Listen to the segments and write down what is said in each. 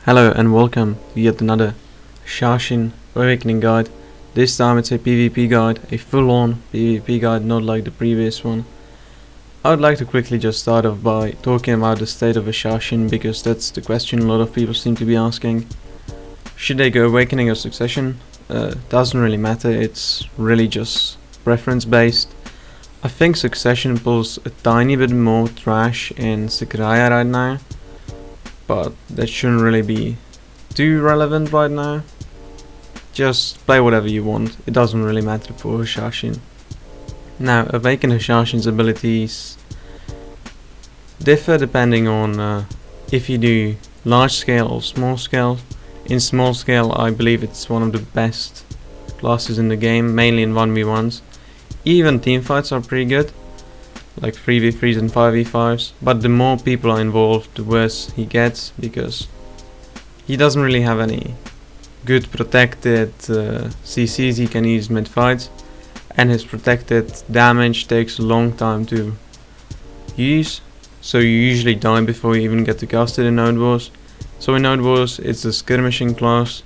Hello and welcome to yet another Hashashin Awakening guide. This time it's a PvP guide, a full-on PvP guide, not like the previous one. I would like to quickly just start off by talking about the state of Hashashin, because that's the question a lot of people seem to be asking. Should they go Awakening or Succession? Doesn't really matter, it's really just preference based. I think Succession pulls a tiny bit more trash in Sakuraya right now, but that shouldn't really be too relevant right now. Just play whatever you want, it doesn't really matter for Hashashin. Now, Awaken Hashashin's abilities differ depending on if you do large scale or small scale. In small scale, I believe it's one of the best classes in the game, mainly in 1v1s. Even teamfights are pretty good, like 3v3s and 5v5s, but the more people are involved, the worse he gets, because he doesn't really have any good protected CCs he can use mid-fights, and his protected damage takes a long time to use, so you usually die before you even get to cast it in Node Wars. So in Node Wars it's a skirmishing class.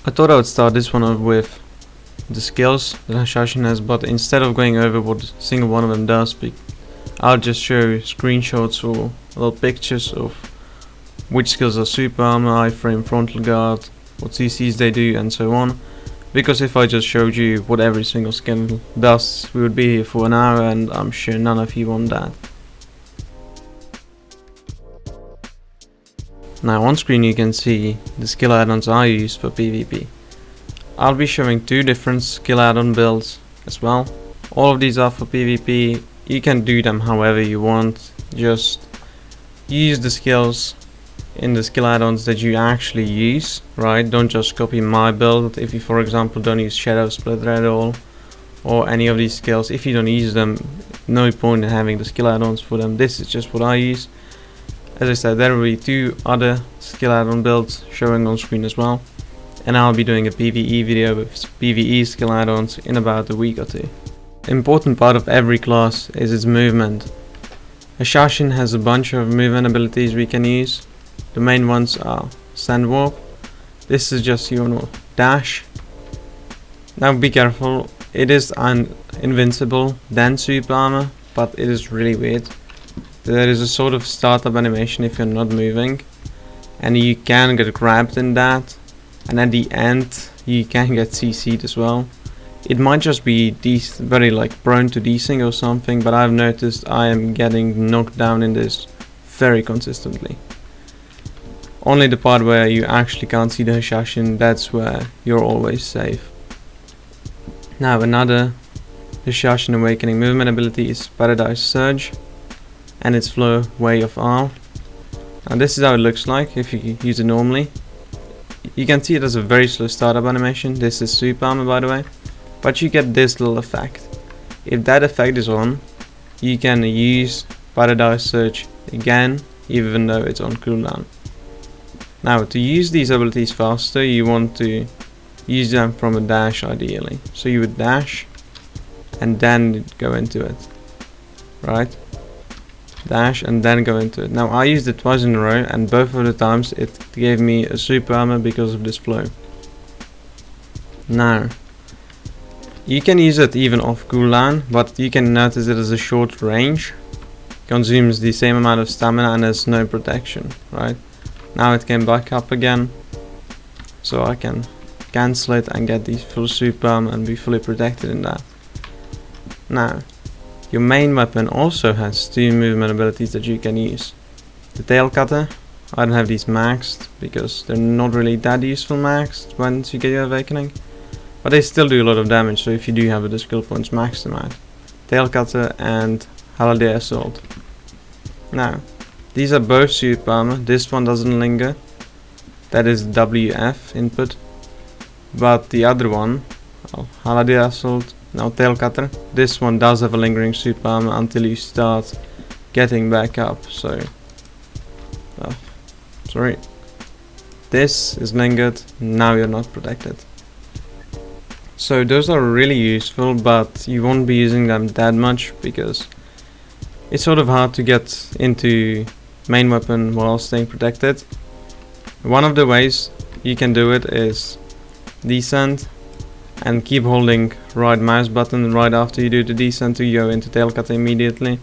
I thought I would start this one off with the skills that Hashashin has, but instead of going over what a single one of them does, I'll just show screenshots or little pictures of which skills are super armor, iframe, frontal guard, what CCs they do, and so on. Because if I just showed you what every single skill does, we would be here for an hour, and I'm sure none of you want that. Now on screen you can see the skill add-ons I use for PvP. I'll be showing two different skill add-on builds as well. All of these are for PvP, you can do them however you want, just use the skills in the skill add-ons that you actually use, right? Don't just copy my build. If you, for example, don't use Shadow Splitter at all, or any of these skills, if you don't use them, no point in having the skill add-ons for them. This is just what I use. As I said, there will be two other skill add-on builds showing on screen as well, and I'll be doing a PvE video with PvE skill add-ons in about a week or two. The important part of every class is its movement. Hashashin has a bunch of movement abilities we can use. The main ones are Sand Warp. This is just your dash. Now be careful, it is invincible, then super armor, but it is really weird. There is a sort of startup animation if you're not moving, and you can get grabbed in that, and at the end you can get CC'd as well. It might just be very prone to desync or something, but I've noticed I am getting knocked down in this very consistently. Only the part where you actually can't see the Hashashin, that's where you're always safe. Now another Hashashin Awakening movement ability is Paradise Surge, and its flow way of R. And this is how it looks like if you use it normally. You can see it has a very slow startup animation. This is super armor, by the way, but you get this little effect. If that effect is on, you can use Paradise Surge again, even though it's on cooldown. Now to use these abilities faster, you want to use them from a dash ideally. So you would dash and then go into it, right? Dash and then go into it. Now I used it twice in a row, and both of the times it gave me a super armor because of this flow. Now you can use it even off cooldown, but you can notice it has a short range, consumes the same amount of stamina, and has no protection, right? Now it came back up again, so I can cancel it and get the full super armor and be fully protected in that. Now your main weapon also has two movement abilities that you can use. The Tail Cutter, I don't have these maxed because they're not really that useful maxed once you get your Awakening, but they still do a lot of damage, so if you do have the skill points, max them out. Tail Cutter and Holiday Assault. Now these are both super armor. This one doesn't linger, that is WF input, but the other one, Holiday Assault, now Tail Cutter, this one does have a lingering super armor until you start getting back up. So sorry, this is lingered, now you're not protected. So those are really useful, but you won't be using them that much because it's sort of hard to get into main weapon while staying protected. One of the ways you can do it is descent and keep holding right mouse button right after you do the descent to go into tail cutter immediately.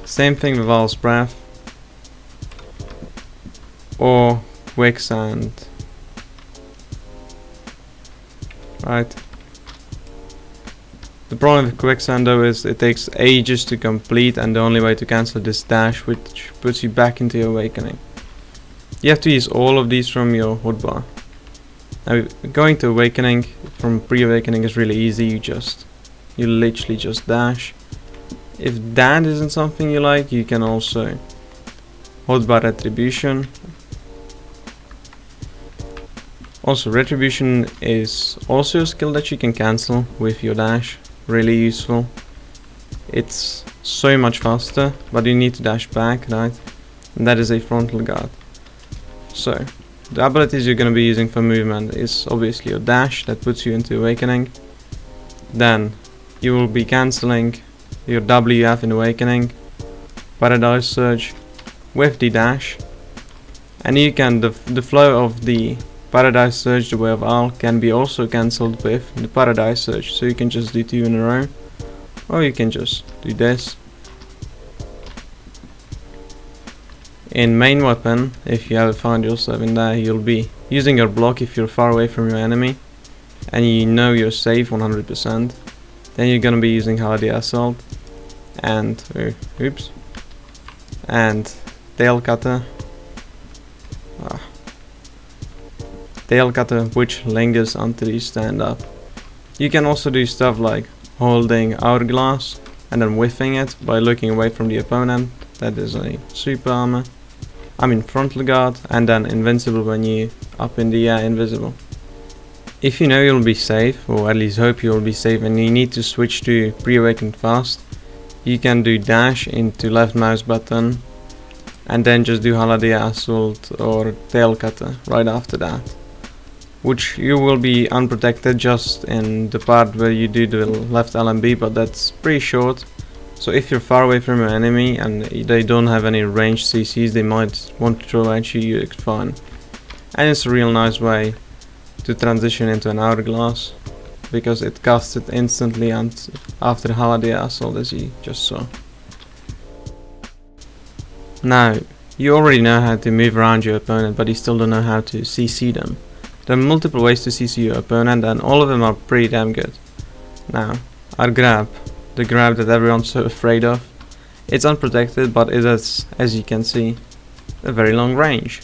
Same thing with Val's breath or quicksand. Right. The problem with quicksand though is it takes ages to complete, and the only way to cancel this dash, which puts you back into your awakening. You have to use all of these from your hotbar. Now going to awakening from pre-awakening is really easy. You literally just dash. If that isn't something you like, you can also hotbar Attribution. Also, Retribution is also a skill that you can cancel with your dash. Really useful. It's so much faster, but you need to dash back, right? And that is a frontal guard. So, the abilities you're going to be using for movement is obviously your dash that puts you into awakening. Then you will be cancelling your WF in awakening, Paradise Surge with the dash, and you can the flow of the Paradise Surge, the way of Al, can be also cancelled with the Paradise Surge. So you can just do 2 in a row, or you can just do this. In main weapon, if you ever find yourself in there, you'll be using your block if you're far away from your enemy and you know you're safe 100%. Then you're gonna be using Holiday Assault and and tail cutter. Tail cutter, which lingers until you stand up. You can also do stuff like holding Hourglass and then whiffing it by looking away from the opponent. That is a super armor. Frontal guard, and then invincible when you up in the air, invisible. If you know you'll be safe, or at least hope you'll be safe, and you need to switch to pre-awakened fast, you can do dash into left mouse button and then just do Holiday Assault or tail cutter right after that, which you will be unprotected just in the part where you do the left LMB, but that's pretty short. So if you're far away from your enemy and they don't have any ranged CCs they might want to throw at you, you're fine. And it's a real nice way to transition into an Hourglass, because it casts it instantly and after Holiday Assault, as you just saw. Now, you already know how to move around your opponent, but you still don't know how to CC them. There are multiple ways to CC your opponent, and all of them are pretty damn good. Now, our grab. The grab that everyone's so afraid of. It's unprotected, but it has, as you can see, a very long range.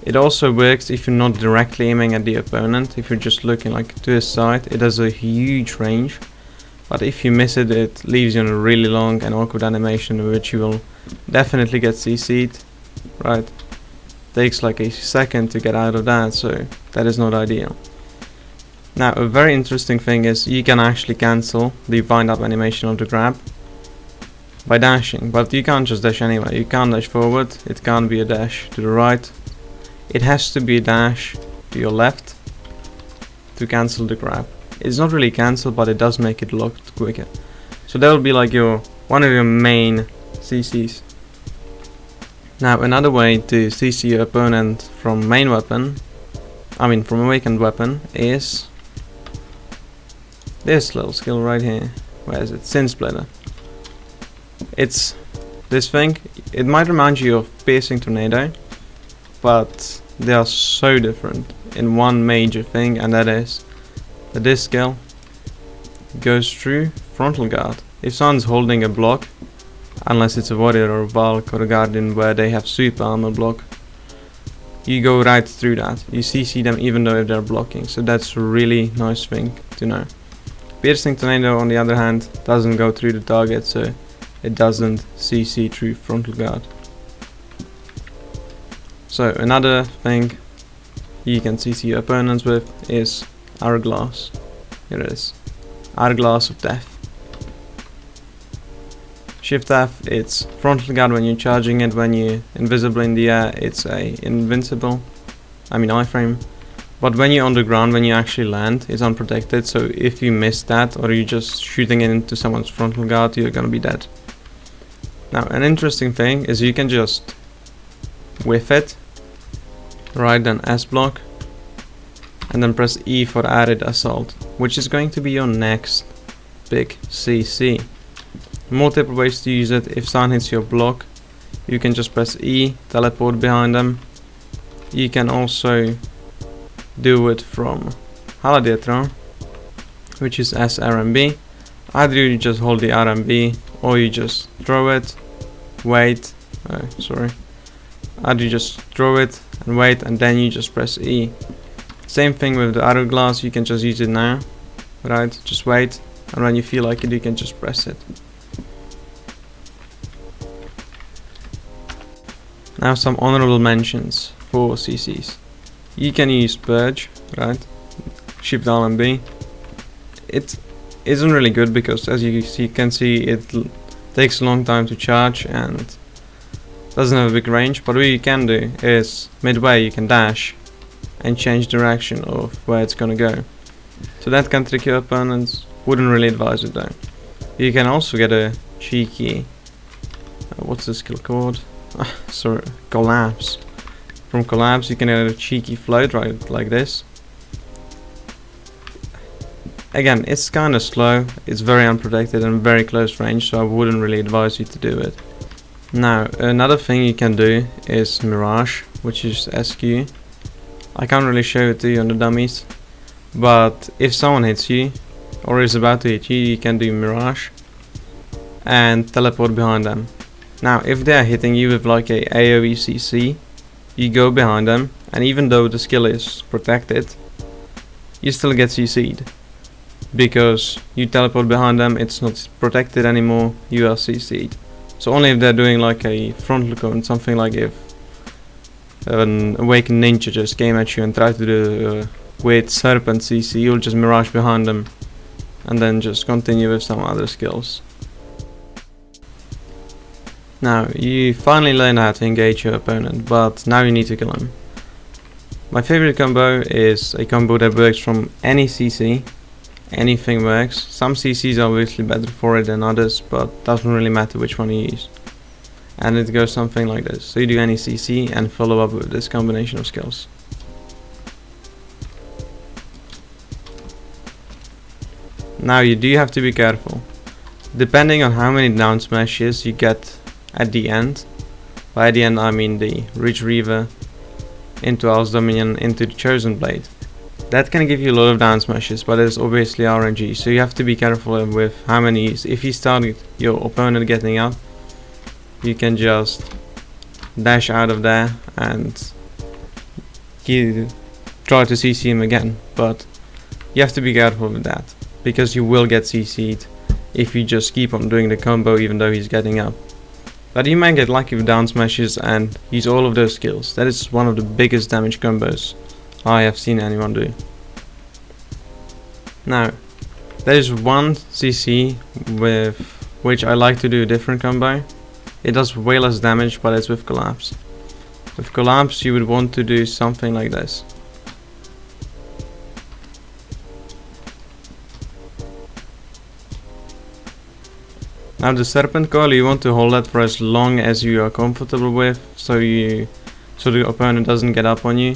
It also works if you're not directly aiming at the opponent. If you're just looking like to his side, it has a huge range. But if you miss it, it leaves you in a really long and awkward animation in which you will definitely get CC'd. Right? Takes like a second to get out of that, so that is not ideal. Now, a very interesting thing is you can actually cancel the wind up animation of the grab by dashing, but you can't just dash anywhere. You can't dash forward, it can't be a dash to the right, it has to be a dash to your left to cancel the grab. It's not really cancel, but it does make it locked quicker. So that will be like one of your main CCs. Now, another way to CC your opponent from main weapon, from awakened weapon, is this little skill right here. Where is it? Sin Splitter. It's this thing. It might remind you of Piercing Tornado, but they are so different in one major thing, and that is that this skill goes through frontal guard. If someone's holding a block, unless it's a warrior or a Valk or a guardian where they have super armor block, you go right through that. You CC them even though if they're blocking, so that's a really nice thing to know. Piercing Tornado, on the other hand, doesn't go through the target, so it doesn't CC through frontal guard. So another thing you can CC your opponents with is Hourglass. Here it is. Hourglass of Death. Shift F, it's frontal guard when you're charging it. When you're invisible in the air, it's a invincible, iframe. But when you're on the ground, when you actually land, it's unprotected, so if you miss that or you're just shooting it into someone's frontal guard, you're gonna be dead. Now, an interesting thing is you can just whiff it right, then S block, and then press E for added assault, which is going to be your next big CC. Multiple ways to use it. If someone hits your block, you can just press E, teleport behind them. You can also do it from Haladetro, which is SRMB. Either you just hold the RMB or you just throw it, wait, either you just throw it and wait, and then you just press E. Same thing with the arrow glass, you can just use it now, right? Just wait, and when you feel like it, you can just press it. Now some honorable mentions for CCs. You can use Purge, right? Shift RMB. It isn't really good because, as you can see, it takes a long time to charge and doesn't have a big range. But what you can do is midway you can dash and change direction of where it's gonna go. So that can trick your opponents. Wouldn't really advise it though. You can also get a cheeky what's the skill called? Collapse. From collapse you can get a cheeky float, right, like this. Again, it's kinda slow, it's very unprotected and very close range, so I wouldn't really advise you to do it. Now, another thing you can do is Mirage, which is SQ. I can't really show it to you on the dummies, but if someone hits you, or is about to hit you, you can do Mirage and teleport behind them. Now, if they're hitting you with like a AoE CC, you go behind them, and even though the skill is protected, you still get CC'd. Because you teleport behind them, it's not protected anymore, you are CC'd. So only if they're doing like a front look on something, like if an awakened ninja just came at you and tried to do a weird serpent CC, you'll just mirage behind them and then just continue with some other skills. Now, you finally learn how to engage your opponent, but now you need to kill him. My favorite combo is a combo that works from any CC. Anything works. Some CCs are obviously better for it than others, but doesn't really matter which one you use. And it goes something like this. So you do any CC and follow up with this combination of skills. Now you do have to be careful. Depending on how many down smashes you get at the end. By the end I mean the Retriever into Owl's Dominion into the Chosen Blade. That can give you a lot of down smashes, but it's obviously RNG, so you have to be careful with how many. If you start your opponent getting up, you can just dash out of there and you try to CC him again, but you have to be careful with that, because you will get CC'd if you just keep on doing the combo even though he's getting up. But you might get lucky with down smashes and use all of those skills. That is one of the biggest damage combos I have seen anyone do. Now, there is one CC with which I like to do a different combo. It does way less damage, but it's with Collapse. With Collapse you would want to do something like this. Now the Serpent Coil, you want to hold that for as long as you are comfortable with, so the opponent doesn't get up on you.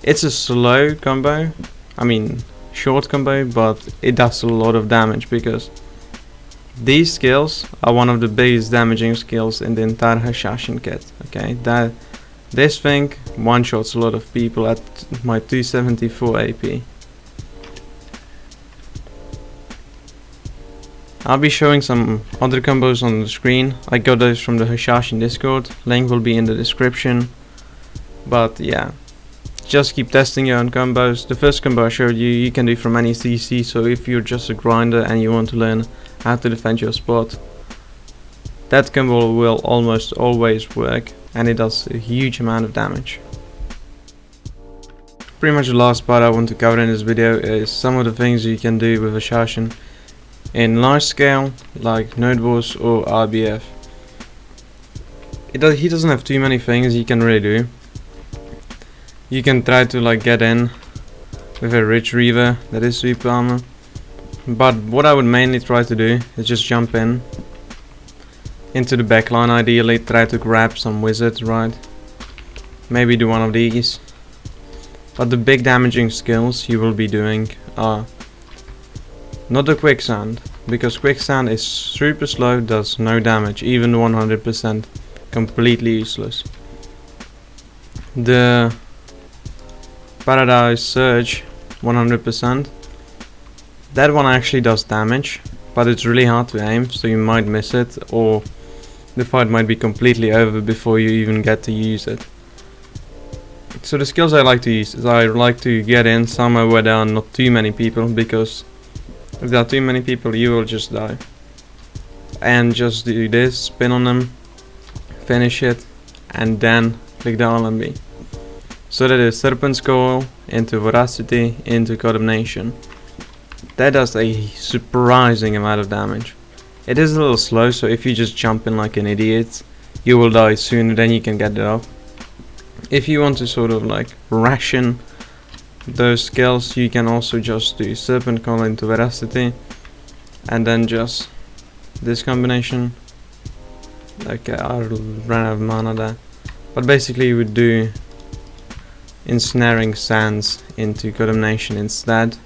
It's a slow combo, I mean short combo, but it does a lot of damage because these skills are one of the biggest damaging skills in the entire Hashashin kit. Okay, this thing one-shots a lot of people at my 274 AP. I'll be showing some other combos on the screen. I got those from the Hashashin Discord, link will be in the description. But yeah, just keep testing your own combos. The first combo I showed you, you can do from any CC, so if you're just a grinder and you want to learn how to defend your spot, that combo will almost always work, and it does a huge amount of damage. Pretty much the last part I want to cover in this video is some of the things you can do with Hashashin in large scale, like Node Wars or RBF. He doesn't have too many things you can really do. You can try to like get in with a Retriever that is sweep armor, but what I would mainly try to do is just jump in into the backline, ideally try to grab some wizard, right? maybe do one of these. But the big damaging skills you will be doing are not the quicksand, because quicksand is super slow, does no damage, even 100%, completely useless. The Paradise Surge 100%, that one actually does damage, but it's really hard to aim, so you might miss it, or the fight might be completely over before you even get to use it. So the skills I like to use is I like to get in somewhere where there are not too many people, because if there are too many people you will just die. And just do this, spin on them, finish it, and then click the LMB. So that is Serpent's Coil into Voracity into Condemnation. That does a surprising amount of damage. It is a little slow, so if you just jump in like an idiot, you will die sooner than you can get it up. If you want to sort of like ration those skills, you can also just do Serpent Coil into Veracity, and then just this combination. Okay, I ran out of mana there. But basically you would do Ensnaring Sands into Condemnation instead.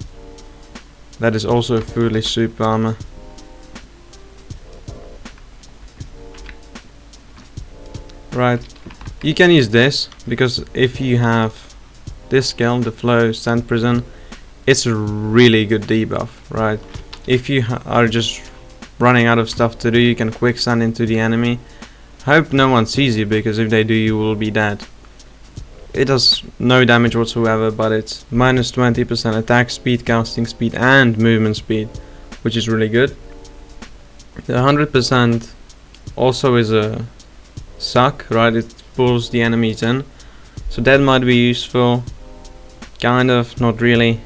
That is also fully super armor. Right, you can use this, because if you have this skill, the Flow Sand Prison, it's a really good debuff, right? If you are just running out of stuff to do, you can quicksand into the enemy. Hope no one sees you, because if they do, you will be dead. It does no damage whatsoever, but it's minus 20% attack speed, casting speed, and movement speed, which is really good. The 100% also is a suck, right? It pulls the enemies in, so that might be useful. Kind of, not really.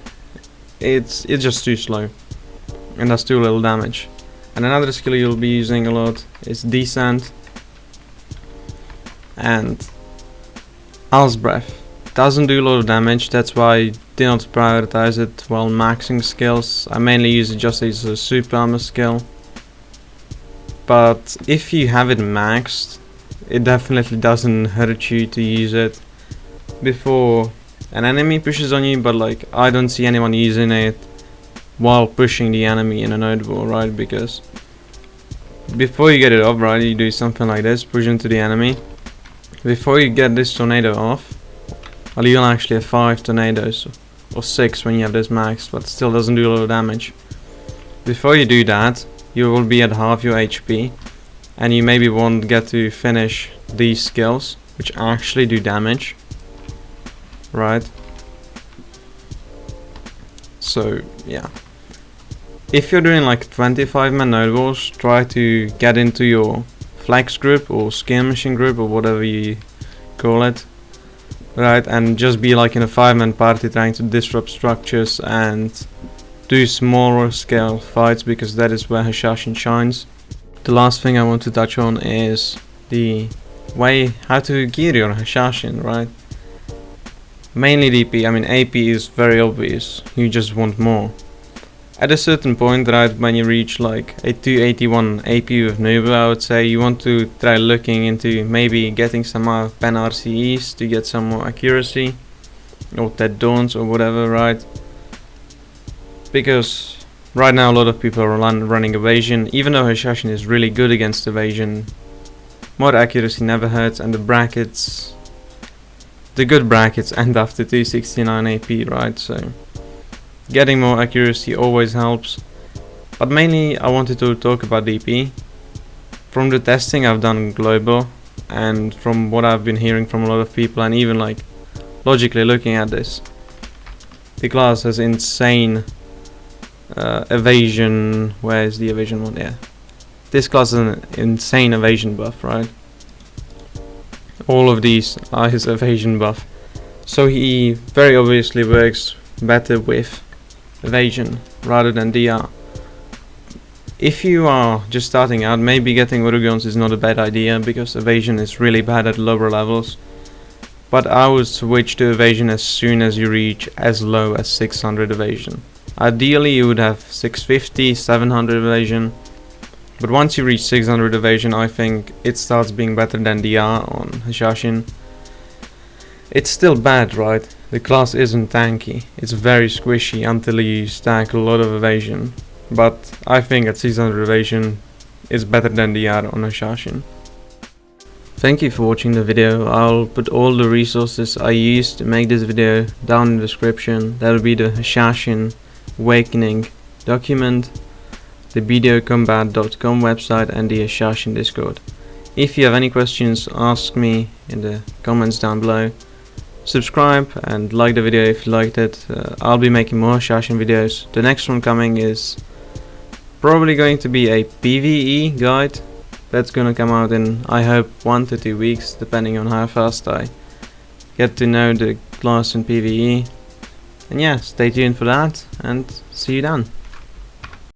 It's just too slow, and does too little damage. And another skill you'll be using a lot is Descent and Owl's Breath. Doesn't do a lot of damage, that's why I did not prioritize it while maxing skills. I mainly use it just as a super armor skill. But if you have it maxed, it definitely doesn't hurt you to use it before an enemy pushes on you, but like I don't see anyone using it while pushing the enemy in a node wall, right? Because before you get it off, right, you do something like this, push into the enemy. Before you get this tornado off, well, you'll actually have 5 tornadoes, or 6 when you have this max, but still doesn't do a lot of damage. Before you do that, you will be at half your HP, and you maybe won't get to finish these skills, which actually do damage, right? So yeah, if you're doing like 25-man node walls, try to get into your flex group or skirmishing group or whatever you call it, right? And just be like in a 5-man party trying to disrupt structures and do smaller scale fights, because that is where Hashashin shines. The last thing I want to touch on is the way how to gear your Hashashin, right? Mainly DP. I mean, AP is very obvious, you just want more. At a certain point, right, when you reach like a 281 AP with Nuba, I would say you want to try looking into maybe getting some more pen RCEs to get some more accuracy, or Dead Dawns or whatever, right? Because right now a lot of people are running evasion. Even though Hashashin is really good against evasion, more accuracy never hurts, and the brackets, the good brackets end after 269 AP, right? So getting more accuracy always helps. But mainly I wanted to talk about DP. From the testing I've done global, and from what I've been hearing from a lot of people, and even like logically looking at this, the class has insane evasion. Where is the evasion one? Yeah, this class is an insane evasion buff, right? All of these are his evasion buff, so he very obviously works better with evasion rather than DR. If you are just starting out, maybe getting Urugons is not a bad idea, because evasion is really bad at lower levels. But I would switch to evasion as soon as you reach as low as 600 evasion. Ideally you would have 650, 700 evasion, but once you reach 600 evasion, I think it starts being better than DR on Hashashin. It's still bad, right? The class isn't tanky. It's very squishy until you stack a lot of evasion. But I think at 600 evasion is better than the add on Hashashin. Thank you for watching the video. I'll put all the resources I used to make this video down in the description. That'll be the Hashashin Awakening document, the BDOcombat.com website and the Hashashin Discord. If you have any questions, ask me in the comments down below. Subscribe and like the video if you liked it. I'll be making more Hashashin videos. The next one coming is probably going to be a PvE guide. That's gonna come out in, I hope, 1 to 2 weeks, depending on how fast I get to know the class in PvE. And yeah, stay tuned for that, and see you then.